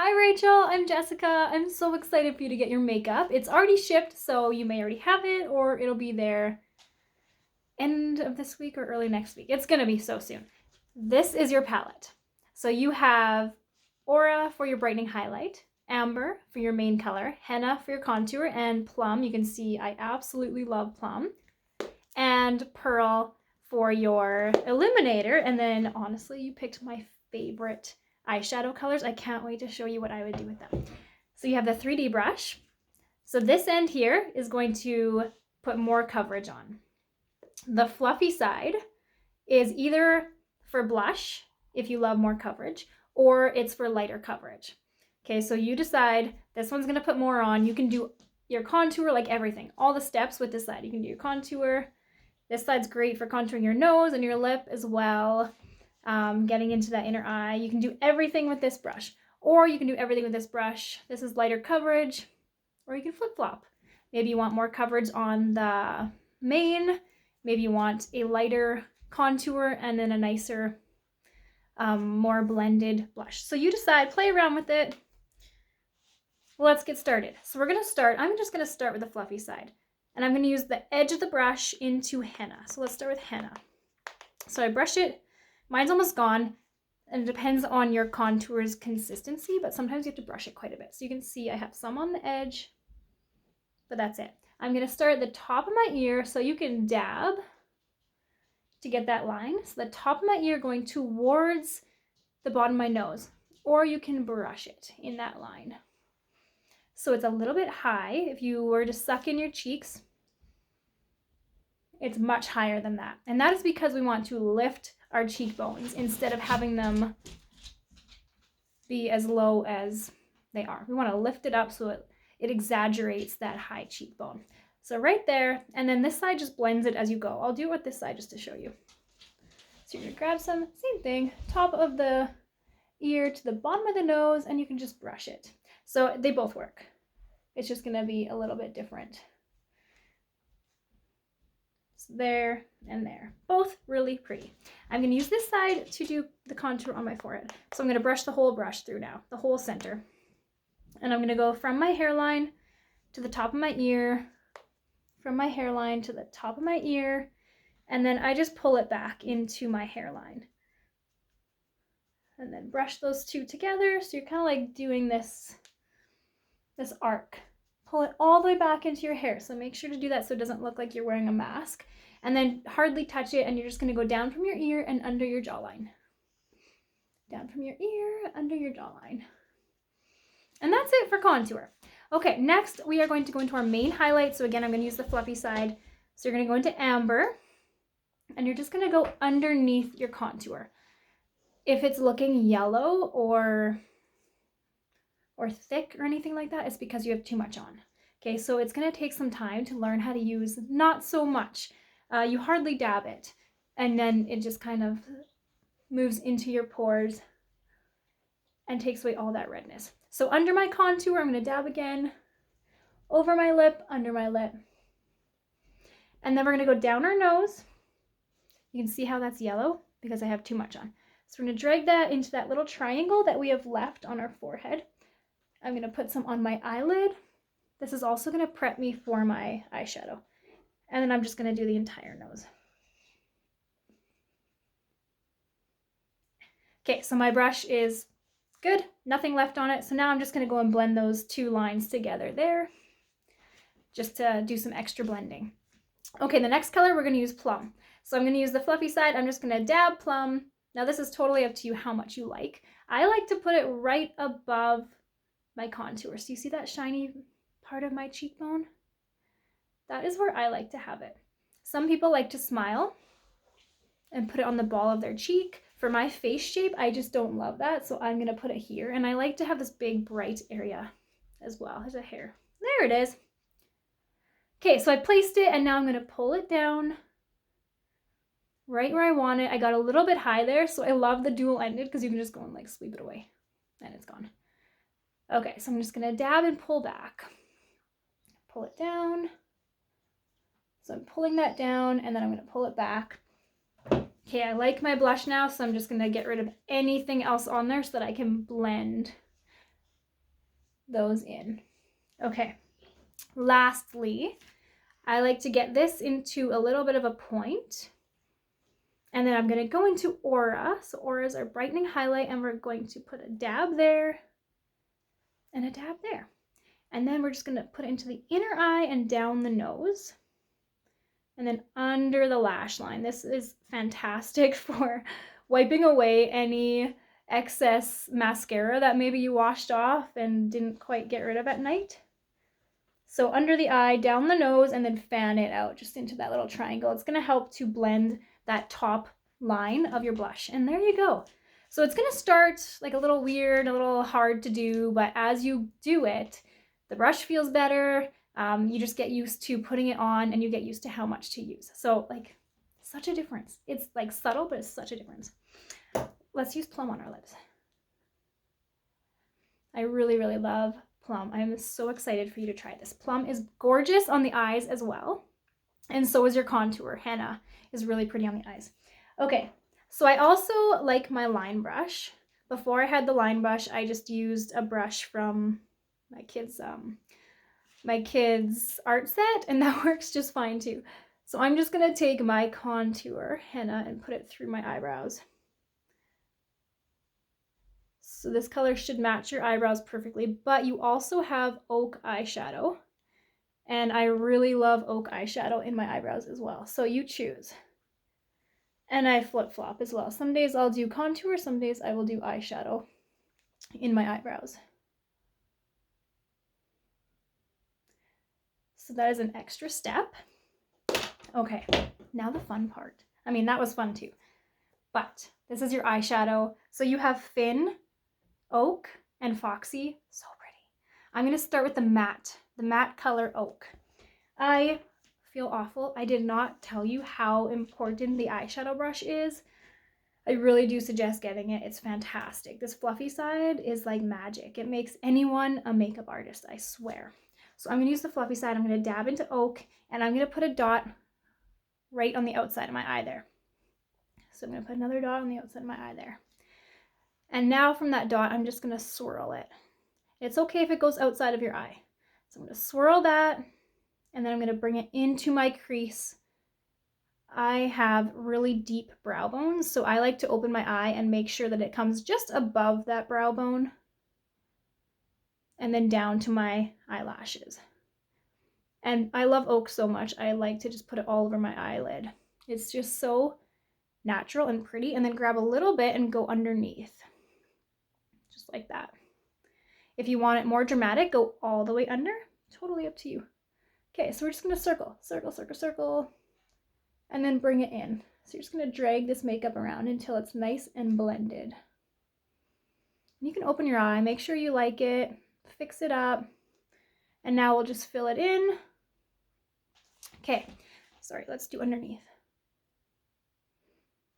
Hi Rachel, I'm Jessica. I'm so excited for you to get your makeup. It's already shipped, so you may already have it, or it'll be there end of this week or early next week. It's gonna be so soon. This is your palette. So you have Aura for your brightening highlight, Amber for your main color, Henna for your contour, and Plum. You can see I absolutely love Plum. And Pearl for your illuminator. And then honestly, you picked my favorite eyeshadow colors. I can't wait to show you what I would do with them. So you have the 3D brush. So this end here is going to put more coverage on. The fluffy side is either for blush, if you love more coverage, or it's for lighter coverage. Okay, so you decide. This one's gonna put more on. You can do your contour, like everything, all the steps with this side. You can do your contour. This side's great for contouring your nose and your lip as well, getting into that inner eye. You can do everything with this brush, or you can do everything with this brush. This is lighter coverage, or you can flip-flop. Maybe you want more coverage on the main, maybe you want a lighter contour and then a nicer, more blended blush. So you decide, play around with it. Let's get started. So we're gonna start, I'm just gonna start with the fluffy side. And I'm going to use the edge of the brush into henna. So let's start with henna. So I brush it. Mine's almost gone. And it depends on your contour's consistency, but sometimes you have to brush it quite a bit. So you can see I have some on the edge, but that's it. I'm going to start at the top of my ear so you can dab to get that line. So the top of my ear going towards the bottom of my nose, or you can brush it in that line. So it's a little bit high. If you were to suck in your cheeks, it's much higher than that. And that is because we want to lift our cheekbones instead of having them be as low as they are. We want to lift it up so it exaggerates that high cheekbone. So right there, and then this side just blends it as you go. I'll do it with this side just to show you. So you're gonna grab some, same thing, top of the ear to the bottom of the nose, and you can just brush it. So they both work. It's just gonna be a little bit different. So there and there, both really pretty. I'm gonna use this side to do the contour on my forehead. So I'm gonna brush the whole brush through now, the whole center. And I'm gonna go from my hairline to the top of my ear, from my hairline to the top of my ear, and then I just pull it back into my hairline. And then brush those two together, so you're kind of like doing this arc. Pull it all the way back into your hair. So make sure to do that so it doesn't look like you're wearing a mask. And then hardly touch it, and you're just gonna go down from your ear and under your jawline. Down from your ear, under your jawline. And that's it for contour. Okay, next we are going to go into our main highlight. So again, I'm gonna use the fluffy side. So you're gonna go into amber, and you're just gonna go underneath your contour. If it's looking yellow or thick or anything like that, it's because you have too much on. Okay, so it's gonna take some time to learn how to use not so much. You hardly dab it, and then it just kind of moves into your pores and takes away all that redness. So under my contour, I'm gonna dab again, over my lip, under my lip. And then we're gonna go down our nose. You can see how that's yellow because I have too much on. So we're gonna drag that into that little triangle that we have left on our forehead. I'm gonna put some on my eyelid. This is also gonna prep me for my eyeshadow. And then I'm just gonna do the entire nose. Okay, so my brush is good, nothing left on it. So now I'm just gonna go and blend those two lines together there, just to do some extra blending. Okay, the next color we're gonna use Plum. So I'm gonna use the fluffy side. I'm just gonna dab Plum. Now this is totally up to you how much you like. I like to put it right above my contour. So you see that shiny part of my cheekbone? That is where I like to have it. Some people like to smile and put it on the ball of their cheek. For my face shape, I just don't love that, so I'm gonna put it here. And I like to have this big bright area as well. There's a hair. There it is. Okay, so I placed it, and now I'm gonna pull it down right where I want it. I got a little bit high there, so I love the dual ended because you can just go and like sweep it away and it's gone. Okay, so I'm just gonna dab and pull back. Pull it down. So I'm pulling that down, and then I'm gonna pull it back. Okay, I like my blush now, so I'm just gonna get rid of anything else on there so that I can blend those in. Okay, lastly, I like to get this into a little bit of a point. And then I'm going to go into Aura. So Aura is our brightening highlight, and we're going to put a dab there and a dab there. And then we're just going to put it into the inner eye and down the nose. And then under the lash line. This is fantastic for wiping away any excess mascara that maybe you washed off and didn't quite get rid of at night. So under the eye, down the nose, and then fan it out just into that little triangle. It's going to help to blend that top line of your blush. And there you go. So it's going to start like a little weird, a little hard to do, but as you do it, the brush feels better. You just get used to putting it on, and you get used to how much to use. So like such a difference. It's like subtle, but it's such a difference. Let's use Plum on our lips. I really, really love Plum. I'm so excited for you to try this. Plum is gorgeous on the eyes as well. And so is your contour. Henna is really pretty on the eyes. Okay, so I also like my line brush. Before I had the line brush, I just used a brush from my kids' art set, and that works just fine too. So I'm just gonna take my contour henna and put it through my eyebrows. So this color should match your eyebrows perfectly, but you also have oak eyeshadow. And I really love oak eyeshadow in my eyebrows as well. So you choose. And I flip-flop as well. Some days I'll do contour, some days I will do eyeshadow in my eyebrows. So that is an extra step. Okay, now the fun part. I mean, that was fun too. But this is your eyeshadow. So you have Fin, Oak, and Foxy. So pretty. I'm going to start with the matte color Oak. I feel awful. I did not tell you how important the eyeshadow brush is. I really do suggest getting it. It's fantastic. This fluffy side is like magic. It makes anyone a makeup artist, I swear. So I'm going to use the fluffy side. I'm going to dab into Oak, and I'm going to put a dot right on the outside of my eye there. So I'm going to put another dot on the outside of my eye there. And now from that dot, I'm just going to swirl it. It's okay if it goes outside of your eye. So I'm going to swirl that, and then I'm going to bring it into my crease. I have really deep brow bones, so I like to open my eye and make sure that it comes just above that brow bone and then down to my eyelashes. And I love Oak so much, I like to just put it all over my eyelid. It's just so natural and pretty. And then grab a little bit and go underneath, just like that. If you want it more dramatic, go all the way under. Totally up to you. Okay, so we're just going to circle, circle, circle, circle, and then bring it in. So you're just going to drag this makeup around until it's nice and blended. And you can open your eye, make sure you like it, fix it up, and now we'll just fill it in. Okay, sorry, let's do underneath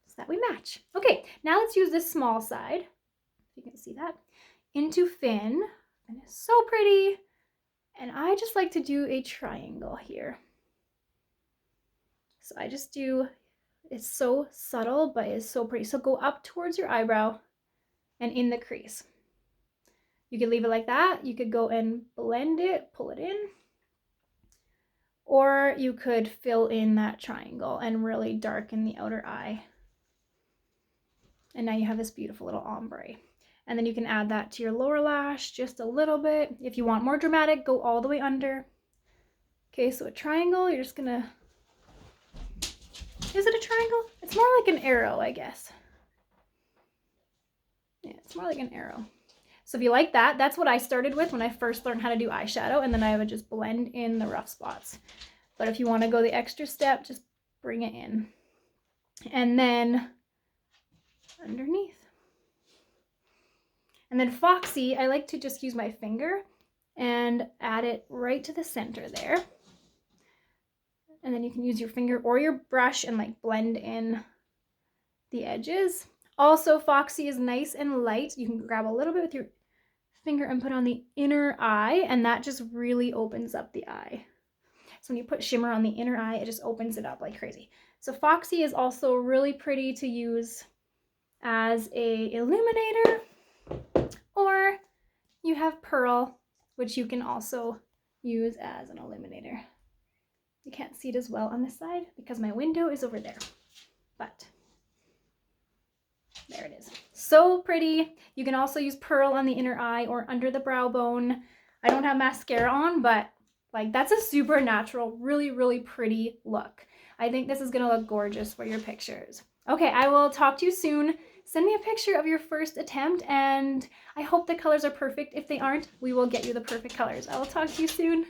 so that we match. Okay, now let's use this small side, if you can see that, into Fin. And it's so pretty. And I just like to do a triangle here. So I just do, it's so subtle, but it's so pretty. So go up towards your eyebrow and in the crease. You could leave it like that. You could go and blend it, pull it in. Or you could fill in that triangle and really darken the outer eye. And now you have this beautiful little ombre. And then you can add that to your lower lash just a little bit. If you want more dramatic, go all the way under. Okay, so a triangle, you're just gonna, is it a triangle? It's more like an arrow, I guess. Yeah, it's more like an arrow. So if you like that, that's what I started with when I first learned how to do eyeshadow, and then I would just blend in the rough spots. But if you want to go the extra step, just bring it in. And then underneath. And then Foxy, I like to just use my finger and add it right to the center there. And then you can use your finger or your brush and like blend in the edges. Also, Foxy is nice and light. You can grab a little bit with your finger and put on the inner eye, and that just really opens up the eye. So when you put shimmer on the inner eye, it just opens it up like crazy. So Foxy is also really pretty to use as a illuminator, or you have Pearl which you can also use as an illuminator. You can't see it as well on this side because my window is over there, but there it is. So pretty. You can also use pearl on the inner eye or under the brow bone. I don't have mascara on, but like that's a super natural, really, really pretty look. I think this is gonna look gorgeous for your pictures. Okay, I will talk to you soon. Send me a picture of your first attempt, and I hope the colors are perfect. If they aren't, we will get you the perfect colors. I will talk to you soon.